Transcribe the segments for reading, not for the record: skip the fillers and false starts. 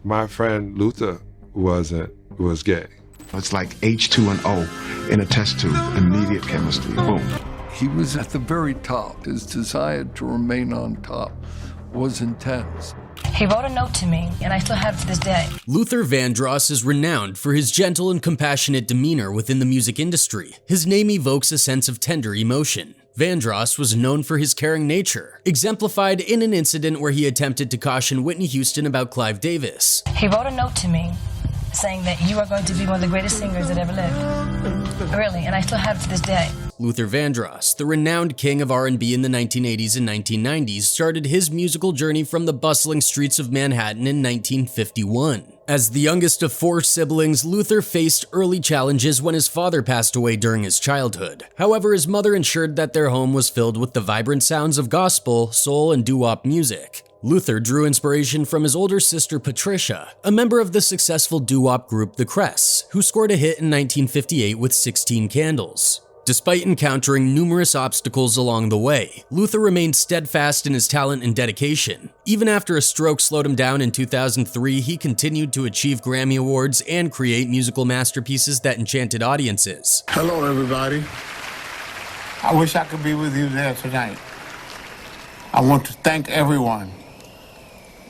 My friend Luther was gay. It's like H2 and O in a test tube, immediate chemistry, boom. He was at the very top. His desire to remain on top was intense. He wrote a note to me, and I still have it to this day. Luther Vandross is renowned for his gentle and compassionate demeanor within the music industry. His name evokes a sense of tender emotion. Vandross was known for his caring nature, exemplified in an incident where he attempted to caution Whitney Houston about Clive Davis. He wrote a note to me saying that you are going to be one of the greatest singers that ever lived. Really, and I still have it to this day. Luther Vandross, the renowned king of R&B in the 1980s and 1990s, started his musical journey from the bustling streets of Manhattan in 1951. As the youngest of 4 siblings, Luther faced early challenges when his father passed away during his childhood. However, his mother ensured that their home was filled with the vibrant sounds of gospel, soul, and doo-wop music. Luther drew inspiration from his older sister Patricia, a member of the successful doo-wop group The Cress, who scored a hit in 1958 with 16 Candles. Despite encountering numerous obstacles along the way, Luther remained steadfast in his talent and dedication. Even after a stroke slowed him down in 2003, he continued to achieve Grammy Awards and create musical masterpieces that enchanted audiences. Hello, everybody. I wish I could be with you there tonight. I want to thank everyone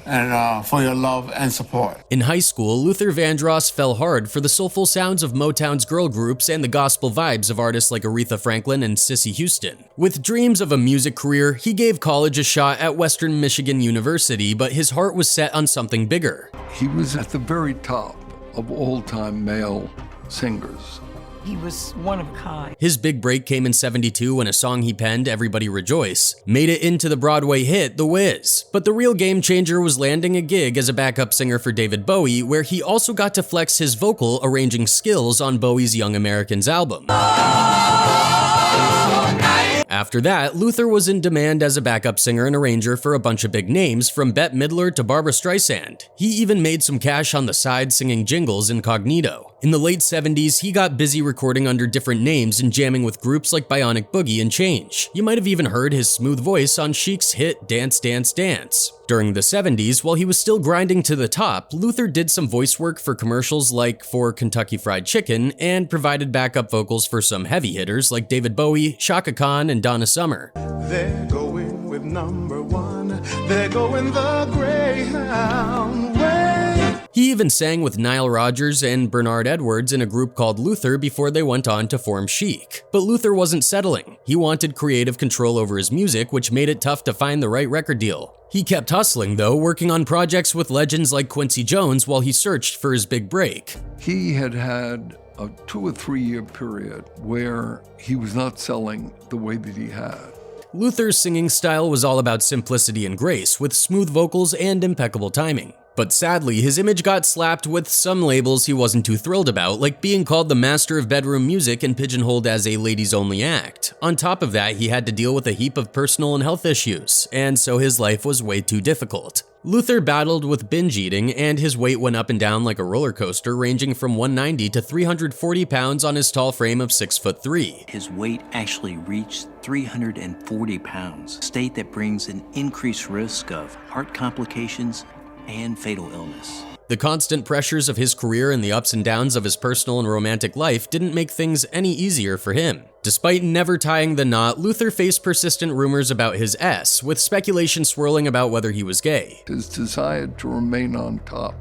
and for your love and support. In high school, Luther Vandross fell hard for the soulful sounds of Motown's girl groups and the gospel vibes of artists like Aretha Franklin and Cissy Houston. With dreams of a music career, he gave college a shot at Western Michigan University, but his heart was set on something bigger. He was at the very top of all-time male singers. He was one of a kind. His big break came in '72 when a song he penned, Everybody Rejoice, made it into the Broadway hit The Wiz. But the real game changer was landing a gig as a backup singer for David Bowie, where he also got to flex his vocal arranging skills on Bowie's Young Americans album. After that, Luther was in demand as a backup singer and arranger for a bunch of big names, from Bette Midler to Barbra Streisand. He even made some cash on the side singing jingles incognito. In the late 70s, he got busy recording under different names and jamming with groups like Bionic Boogie and Change. You might have even heard his smooth voice on Chic's hit Dance Dance Dance. During the 70s, while he was still grinding to the top, Luther did some voice work for commercials like for Kentucky Fried Chicken and provided backup vocals for some heavy hitters like David Bowie, Chaka Khan, and Donna Summer. They're going with number 1, they're going the Greyhound way. He even sang with Nile Rodgers and Bernard Edwards in a group called Luther before they went on to form Chic. But Luther wasn't settling. He wanted creative control over his music, which made it tough to find the right record deal. He kept hustling though, working on projects with legends like Quincy Jones while he searched for his big break. He had had a 2 or 3 year period where he was not selling the way that he had. Luther's singing style was all about simplicity and grace, with smooth vocals and impeccable timing. But sadly, his image got slapped with some labels he wasn't too thrilled about, like being called the master of bedroom music and pigeonholed as a ladies-only act. On top of that, he had to deal with a heap of personal and health issues, and so his life was way too difficult. Luther battled with binge eating, and his weight went up and down like a roller coaster, ranging from 190 to 340 pounds on his tall frame of 6'3". His weight actually reached 340 pounds, a state that brings an increased risk of heart complications and fatal illness. The constant pressures of his career and the ups and downs of his personal and romantic life didn't make things any easier for him. Despite never tying the knot, Luther faced persistent rumors about his S, with speculation swirling about whether he was gay. His desire to remain on top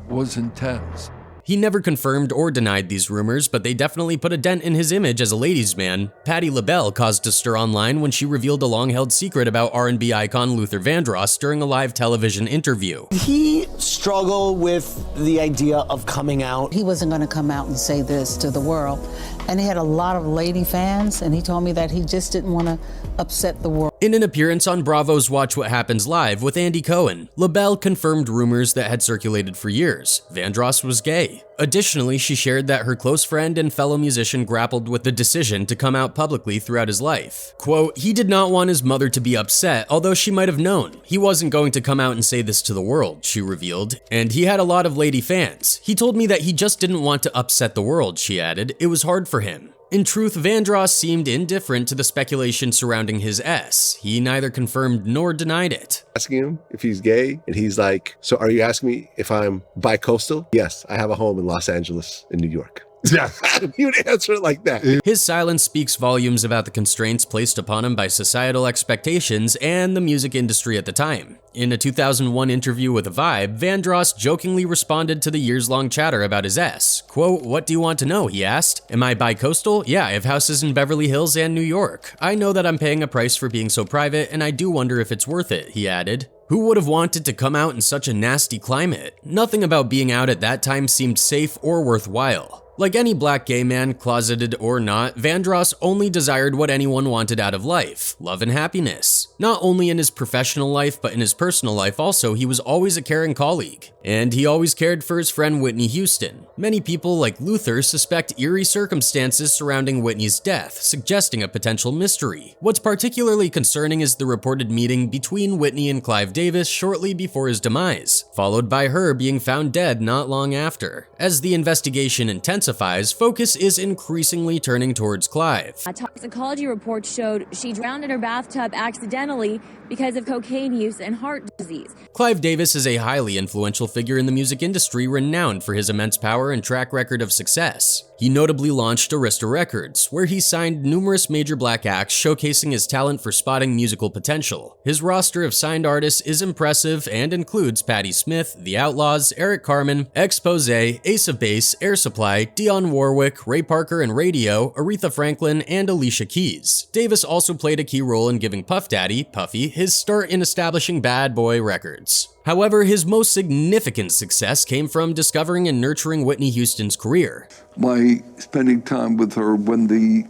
was intense. He never confirmed or denied these rumors, but they definitely put a dent in his image as a ladies' man. Patti LaBelle caused a stir online when she revealed a long-held secret about R&B icon Luther Vandross during a live television interview. He struggled with the idea of coming out. He wasn't going to come out and say this to the world. And he had a lot of lady fans, and he told me that he just didn't want to upset the world. In an appearance on Bravo's Watch What Happens Live with Andy Cohen, LaBelle confirmed rumors that had circulated for years. Vandross was gay. Additionally, she shared that her close friend and fellow musician grappled with the decision to come out publicly throughout his life. Quote, he did not want his mother to be upset, although she might have known. He wasn't going to come out and say this to the world, she revealed. And he had a lot of lady fans. He told me that he just didn't want to upset the world, she added. It was hard for him. In truth, Vandross seemed indifferent to the speculation surrounding his S. He neither confirmed nor denied it. Asking him if he's gay, and he's like, so are you asking me if I'm bi-coastal? Yes, I have a home in Los Angeles in New York. Yeah, he would answer it like that. His silence speaks volumes about the constraints placed upon him by societal expectations and the music industry at the time. In a 2001 interview with Vibe, Vandross jokingly responded to the years-long chatter about his S. Quote, "What do you want to know?" he asked. "Am I bi-coastal? Yeah, I have houses in Beverly Hills and New York. I know that I'm paying a price for being so private, and I do wonder if it's worth it," he added. Who would have wanted to come out in such a nasty climate? Nothing about being out at that time seemed safe or worthwhile. Like any black gay man, closeted or not, Vandross only desired what anyone wanted out of life: love and happiness. Not only in his professional life, but in his personal life also, he was always a caring colleague. And he always cared for his friend Whitney Houston. Many people, like Luther, suspect eerie circumstances surrounding Whitney's death, suggesting a potential mystery. What's particularly concerning is the reported meeting between Whitney and Clive Davis shortly before his demise, followed by her being found dead not long after. As the investigation intensifies, focus is increasingly turning towards Clive. A toxicology report showed she drowned in her bathtub accidentally because of cocaine use and heart disease. Clive Davis is a highly influential figure in the music industry, renowned for his immense power and track record of success. He notably launched Arista Records, where he signed numerous major black acts showcasing his talent for spotting musical potential. His roster of signed artists is impressive and includes Patti Smith, The Outlaws, Eric Carmen, Exposé, Ace of Base, Air Supply, Dionne Warwick, Ray Parker and Radio, Aretha Franklin, and Alicia Keys. Davis also played a key role in giving Puff Daddy, Puffy, his start in establishing Bad Boy Records. However, his most significant success came from discovering and nurturing Whitney Houston's career. My spending time with her when the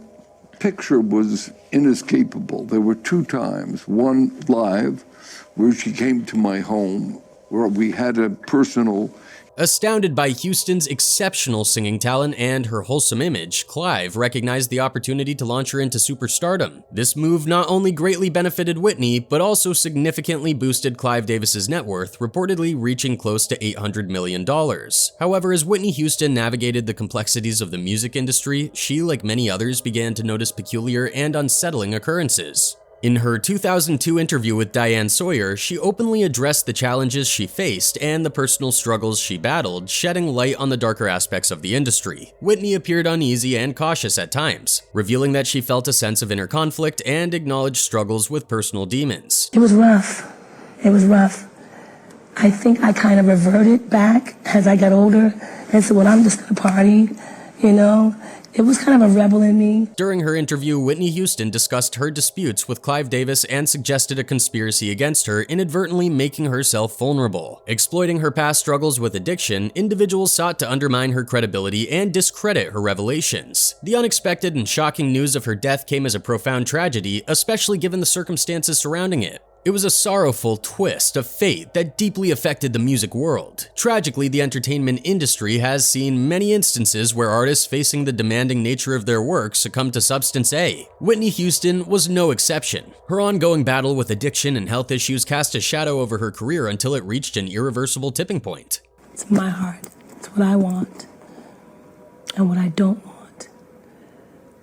picture was inescapable. There were two times, one live, where she came to my home, where we had a personal. Astounded by Houston's exceptional singing talent and her wholesome image, Clive recognized the opportunity to launch her into superstardom. This move not only greatly benefited Whitney, but also significantly boosted Clive Davis's net worth, reportedly reaching close to $800 million. However, as Whitney Houston navigated the complexities of the music industry, she, like many others, began to notice peculiar and unsettling occurrences. In her 2002 interview with Diane Sawyer, she openly addressed the challenges she faced and the personal struggles she battled, shedding light on the darker aspects of the industry. Whitney appeared uneasy and cautious at times, revealing that she felt a sense of inner conflict and acknowledged struggles with personal demons. It was rough. It was rough. I think I kind of reverted back as I got older and said, well, I'm just gonna party, you know? It was kind of a rebel in me. During her interview, Whitney Houston discussed her disputes with Clive Davis and suggested a conspiracy against her, inadvertently making herself vulnerable. Exploiting her past struggles with addiction, individuals sought to undermine her credibility and discredit her revelations. The unexpected and shocking news of her death came as a profound tragedy, especially given the circumstances surrounding it. It was a sorrowful twist of fate that deeply affected the music world. Tragically, the entertainment industry has seen many instances where artists facing the demanding nature of their work succumb to substance A. Whitney Houston was no exception. Her ongoing battle with addiction and health issues cast a shadow over her career until it reached an irreversible tipping point. It's my heart. It's what I want and what I don't want.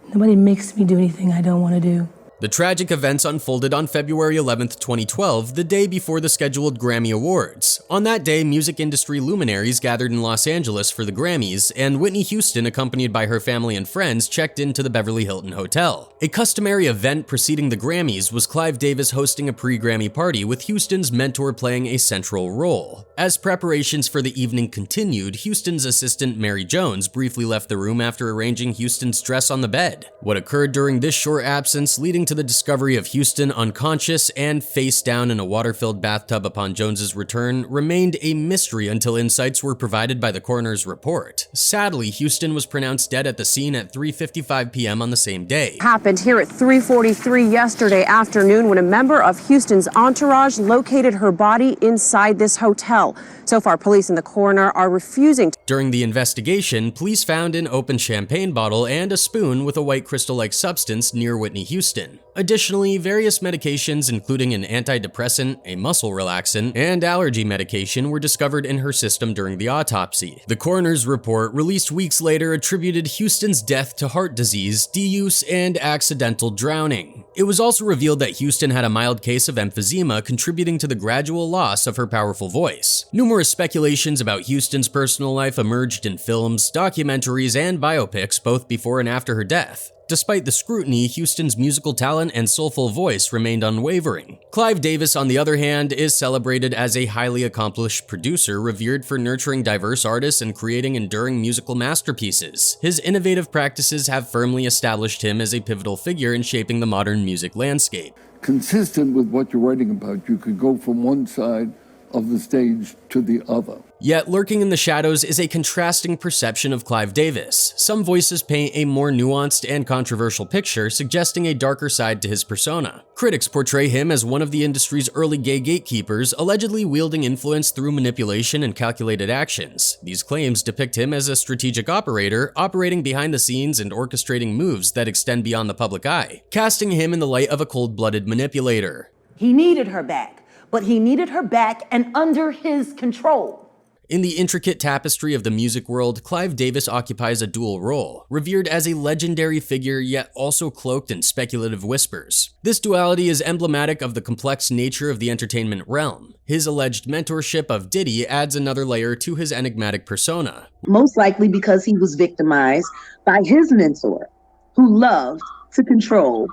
Nobody makes me do anything I don't want to do. The tragic events unfolded on February 11, 2012, the day before the scheduled Grammy Awards. On that day, music industry luminaries gathered in Los Angeles for the Grammys, and Whitney Houston, accompanied by her family and friends, checked into the Beverly Hilton Hotel. A customary event preceding the Grammys was Clive Davis hosting a pre-Grammy party with Houston's mentor playing a central role. As preparations for the evening continued, Houston's assistant Mary Jones briefly left the room after arranging Houston's dress on the bed. What occurred during this short absence, leading to the discovery of Houston unconscious and face down in a water-filled bathtub upon Jones's return, remained a mystery until insights were provided by the coroner's report. Sadly, Houston was pronounced dead at the scene at 3:55 p.m. on the same day. Happened here at 3:43 yesterday afternoon when a member of Houston's entourage located her body inside this hotel. So far, police and the coroner are refusing to. During the investigation, police found an open champagne bottle and a spoon with a white crystal-like substance near Whitney Houston. Additionally, various medications including an antidepressant, a muscle relaxant, and allergy medication were discovered in her system during the autopsy. The coroner's report, released weeks later, attributed Houston's death to heart disease, deuse, and accidental drowning. It was also revealed that Houston had a mild case of emphysema, contributing to the gradual loss of her powerful voice. Numerous speculations about Houston's personal life emerged in films, documentaries, and biopics both before and after her death. Despite the scrutiny, Houston's musical talent and soulful voice remained unwavering. Clive Davis, on the other hand, is celebrated as a highly accomplished producer revered for nurturing diverse artists and creating enduring musical masterpieces. His innovative practices have firmly established him as a pivotal figure in shaping the modern music landscape. Consistent with what you're writing about, you could go from one side of the stage to the other. Yet lurking in the shadows is a contrasting perception of Clive Davis. Some voices paint a more nuanced and controversial picture, suggesting a darker side to his persona. Critics portray him as one of the industry's early gay gatekeepers, allegedly wielding influence through manipulation and calculated actions. These claims depict him as a strategic operator, operating behind the scenes and orchestrating moves that extend beyond the public eye, casting him in the light of a cold-blooded manipulator. He needed her back, but he needed her back and under his control. In the intricate tapestry of the music world, Clive Davis occupies a dual role, revered as a legendary figure yet also cloaked in speculative whispers. This duality is emblematic of the complex nature of the entertainment realm. His alleged mentorship of Diddy adds another layer to his enigmatic persona. Most likely because he was victimized by his mentor, who loved to control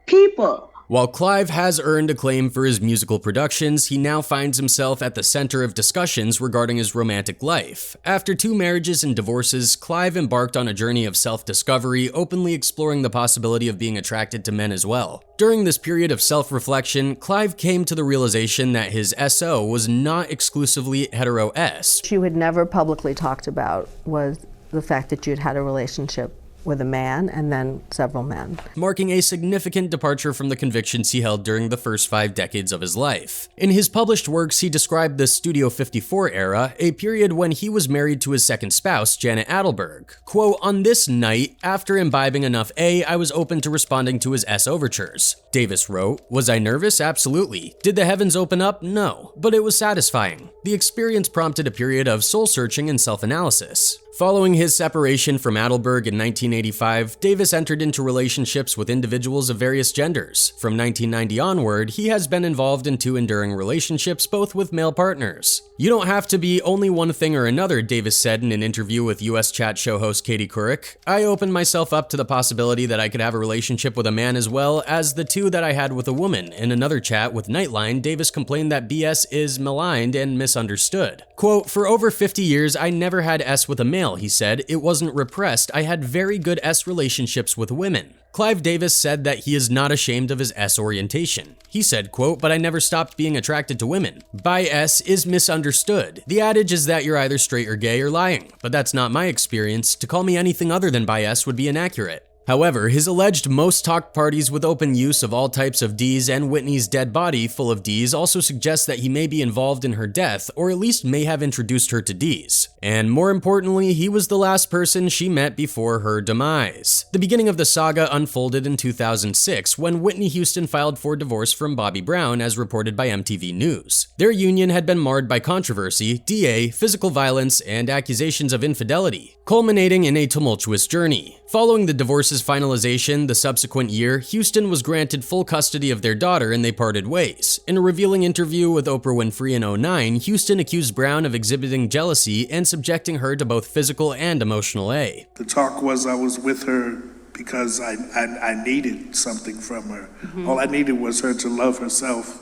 people. While Clive has earned acclaim for his musical productions, he now finds himself at the center of discussions regarding his romantic life. After 2 marriages and divorces, Clive embarked on a journey of self-discovery, openly exploring the possibility of being attracted to men as well. During this period of self-reflection, Clive came to the realization that his SO was not exclusively hetero-S. What you had never publicly talked about was the fact that you'd had a relationship with a man and then several men, marking a significant departure from the convictions he held during the first 5 decades of his life. In his published works, he described the Studio 54 era, a period when he was married to his second spouse, Janet Adelberg. Quote, "On this night, after imbibing enough A, I was open to responding to his S overtures." Davis wrote, "Was I nervous? Absolutely. Did the heavens open up? No. But it was satisfying. The experience prompted a period of soul-searching and self-analysis." Following his separation from Adelberg in 1985, Davis entered into relationships with individuals of various genders. From 1990 onward, he has been involved in 2 enduring relationships, both with male partners. "You don't have to be only one thing or another," Davis said in an interview with US Chat show host Katie Couric. "I opened myself up to the possibility that I could have a relationship with a man as well as the 2 that I had with a woman." In another chat with Nightline, Davis complained that BS is maligned and misunderstood. Quote, "For over 50 years, I never had S with a male," he said. "It wasn't repressed. I had very good S relationships with women." Clive Davis said that he is not ashamed of his S orientation. He said, quote, "But I never stopped being attracted to women. Bi S is misunderstood. The adage is that you're either straight or gay or lying, but that's not my experience. To call me anything other than bi S would be inaccurate." However, his alleged most talked parties with open use of all types of Ds and Whitney's dead body full of Ds also suggest that he may be involved in her death, or at least may have introduced her to Ds. And more importantly, he was the last person she met before her demise. The beginning of the saga unfolded in 2006 when Whitney Houston filed for divorce from Bobby Brown, as reported by MTV News. Their union had been marred by controversy, DA, physical violence, and accusations of infidelity, culminating in a tumultuous journey. Following the divorce's finalization the subsequent year, Houston was granted full custody of their daughter and they parted ways. In a revealing interview with Oprah Winfrey in 2009, Houston accused Brown of exhibiting jealousy and subjecting her to both physical and emotional A. The talk was I was with her because I needed something from her. All I needed was her to love herself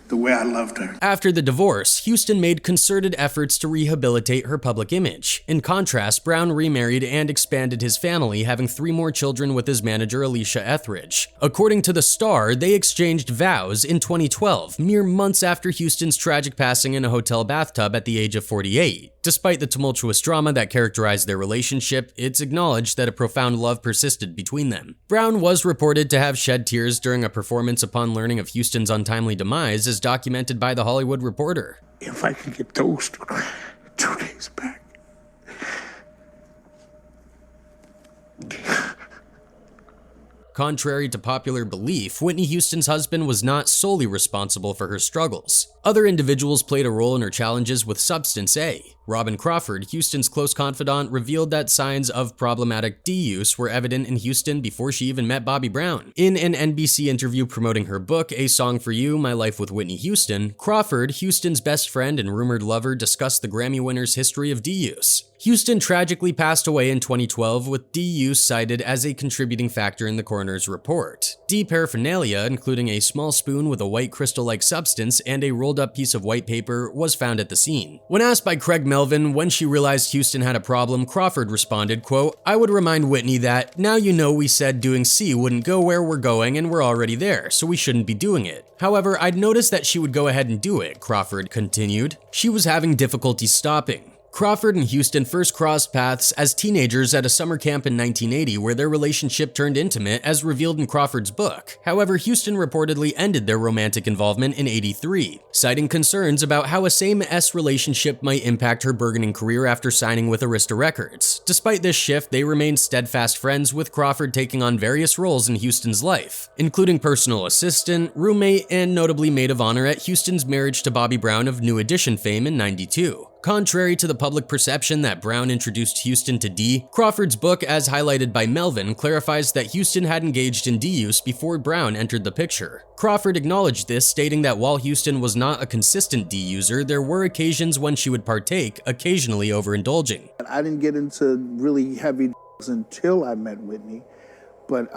the way I loved her. After the divorce, Houston made concerted efforts to rehabilitate her public image. In contrast, Brown remarried and expanded his family, having 3 more children with his manager Alicia Etheridge. According to The Star, they exchanged vows in 2012, mere months after Houston's tragic passing in a hotel bathtub at the age of 48. Despite the tumultuous drama that characterized their relationship, it's acknowledged that a profound love persisted between them. Brown was reported to have shed tears during a performance upon learning of Houston's untimely demise, as documented by The Hollywood Reporter. If I could get those 2 days back. Contrary to popular belief, Whitney Houston's husband was not solely responsible for her struggles. Other individuals played a role in her challenges with substance A. Robin Crawford, Houston's close confidant, revealed that signs of problematic D use were evident in Houston before she even met Bobby Brown. In an NBC interview promoting her book, A Song for You, My Life with Whitney Houston, Crawford, Houston's best friend and rumored lover, discussed the Grammy winner's history of D use. Houston tragically passed away in 2012, with D use cited as a contributing factor in the coroner's report. D paraphernalia, including a small spoon with a white crystal-like substance and a rolled-up piece of white paper, was found at the scene. When asked by Craig Melvin when she realized Houston had a problem, Crawford responded, quote, "I would remind Whitney that, now you know we said doing C wouldn't go where we're going and we're already there, so we shouldn't be doing it. However, I'd noticed that she would go ahead and do it," Crawford continued. She was having difficulty stopping. Crawford and Houston first crossed paths as teenagers at a summer camp in 1980 where their relationship turned intimate as revealed in Crawford's book. However, Houston reportedly ended their romantic involvement in '83, citing concerns about how a same-S relationship might impact her burgeoning career after signing with Arista Records. Despite this shift, they remained steadfast friends, with Crawford taking on various roles in Houston's life, including personal assistant, roommate, and notably maid of honor at Houston's marriage to Bobby Brown of New Edition fame in '92. Contrary to the public perception that Brown introduced Houston to D, Crawford's book, as highlighted by Melvin, clarifies that Houston had engaged in D use before Brown entered the picture. Crawford acknowledged this, stating that while Houston was not a consistent D user, there were occasions when she would partake, occasionally overindulging. I didn't get into really heavy until I met Whitney, but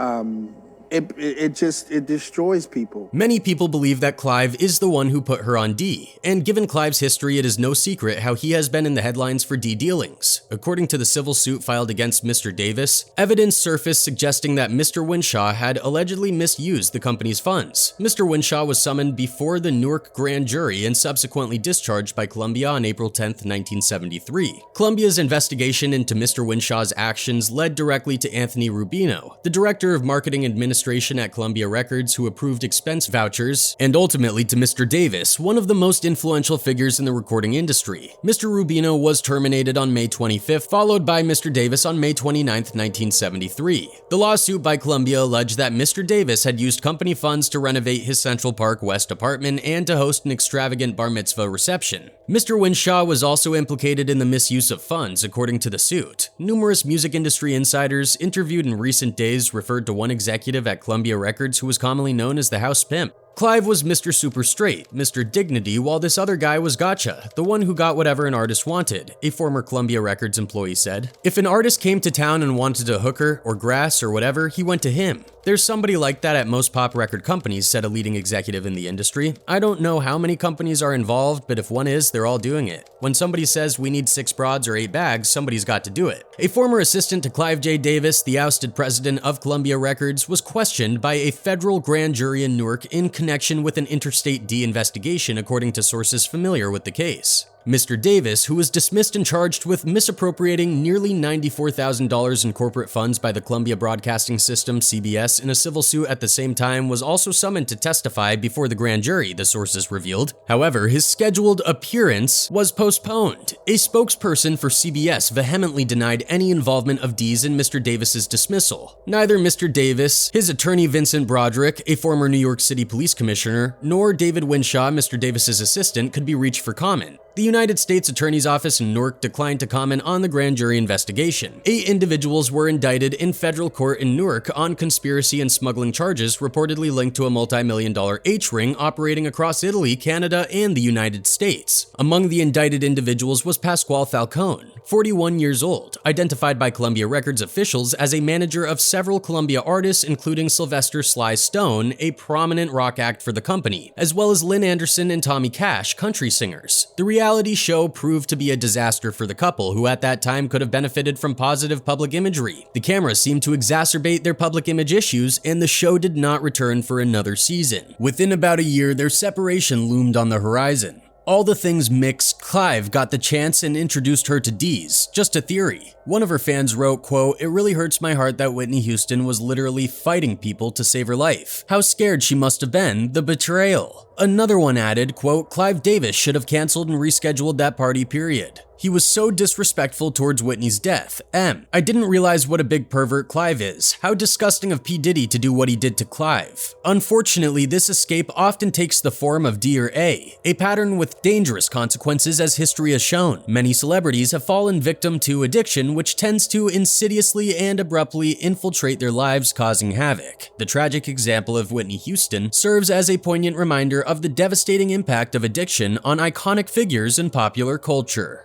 it destroys people. Many people believe that Clive is the one who put her on D, and given Clive's history, it is no secret how he has been in the headlines for D dealings. According to the civil suit filed against Mr. Davis, evidence surfaced suggesting that Mr. Winshaw had allegedly misused the company's funds. Mr. Winshaw was summoned before the Newark grand jury and subsequently discharged by Columbia on April 10, 1973. Columbia's investigation into Mr. Winshaw's actions led directly to Anthony Rubino, the director of marketing administration at Columbia Records, who approved expense vouchers, and ultimately to Mr. Davis, one of the most influential figures in the recording industry. Mr. Rubino was terminated on May 25th, followed by Mr. Davis on May 29, 1973. The lawsuit by Columbia alleged that Mr. Davis had used company funds to renovate his Central Park West apartment and to host an extravagant bar mitzvah reception. Mr. Winshaw was also implicated in the misuse of funds, according to the suit. Numerous music industry insiders interviewed in recent days referred to one executive at Columbia Records who was commonly known as the House Pimp. Clive was Mr. Super Straight, Mr. Dignity, while this other guy was Gotcha, the one who got whatever an artist wanted, a former Columbia Records employee said. If an artist came to town and wanted a hooker or grass or whatever, he went to him. There's somebody like that at most pop record companies, said a leading executive in the industry. I don't know how many companies are involved, but if one is, they're all doing it. When somebody says we need 6 broads or 8 bags, somebody's got to do it. A former assistant to Clive J. Davis, the ousted president of Columbia Records, was questioned by a federal grand jury in Newark in connection with an interstate D investigation, according to sources familiar with the case. Mr. Davis, who was dismissed and charged with misappropriating nearly $94,000 in corporate funds by the Columbia Broadcasting System, CBS, in a civil suit at the same time, was also summoned to testify before the grand jury, the sources revealed. However, his scheduled appearance was postponed. A spokesperson for CBS vehemently denied any involvement of D's in Mr. Davis's dismissal. Neither Mr. Davis, his attorney Vincent Broderick, a former New York City police commissioner, nor David Winshaw, Mr. Davis's assistant, could be reached for comment. The United States Attorney's Office in Newark declined to comment on the grand jury investigation. 8 individuals were indicted in federal court in Newark on conspiracy and smuggling charges reportedly linked to a multi-million-dollar H-ring operating across Italy, Canada, and the United States. Among the indicted individuals was Pasquale Falcone, 41 years old, identified by Columbia Records officials as a manager of several Columbia artists, including Sylvester Sly Stone, a prominent rock act for the company, as well as Lynn Anderson and Tommy Cash, country singers. The reality show proved to be a disaster for the couple, who at that time could have benefited from positive public imagery. The cameras seemed to exacerbate their public image issues, and the show did not return for another season. Within about a year, their separation loomed on the horizon. All the things mixed, Clive got the chance and introduced her to D's, just a theory. One of her fans wrote, quote, "It really hurts my heart that Whitney Houston was literally fighting people to save her life. How scared she must have been, the betrayal." Another one added, quote, "Clive Davis should have canceled and rescheduled that party, period. He was so disrespectful towards Whitney's death. M. I didn't realize what a big pervert Clive is. How disgusting of P. Diddy to do what he did to Clive. Unfortunately, this escape often takes the form of D or A pattern with dangerous consequences as history has shown. Many celebrities have fallen victim to addiction, which tends to insidiously and abruptly infiltrate their lives, causing havoc. The tragic example of Whitney Houston serves as a poignant reminder of the devastating impact of addiction on iconic figures in popular culture.